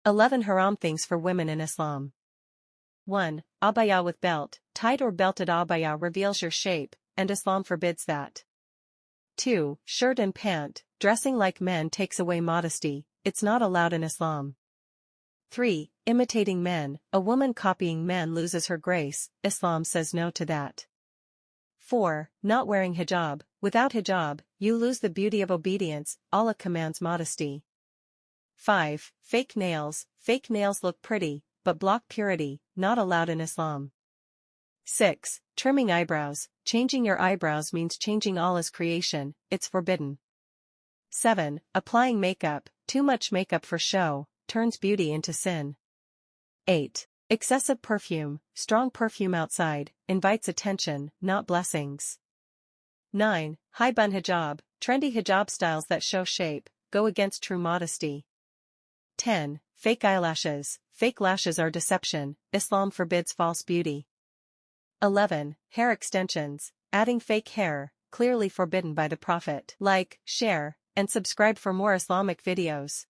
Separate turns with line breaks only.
11 Haram things for women in Islam. 1. Abaya with belt. Tight or belted abaya reveals your shape, and Islam forbids that. 2. Shirt and pant. Dressing like men takes away modesty, it's not allowed in Islam. 3. Imitating men. A woman copying men loses her grace, Islam says no to that. 4. Not wearing hijab. Without hijab, you lose the beauty of obedience, Allah commands modesty. 5. Fake nails. Fake nails look pretty, but block purity, not allowed in Islam. 6. Trimming eyebrows. Changing your eyebrows means changing Allah's creation, it's forbidden. 7. Applying makeup. Too much makeup for show turns beauty into sin. 8. Excessive perfume. Strong perfume outside invites attention, not blessings. 9. High bun hijab. Trendy hijab styles that show shape go against true modesty. 10. Fake eyelashes. Fake lashes are deception, Islam forbids false beauty. 11. Hair extensions. Adding fake hair, clearly forbidden by the Prophet. Like, share, and subscribe for more Islamic videos.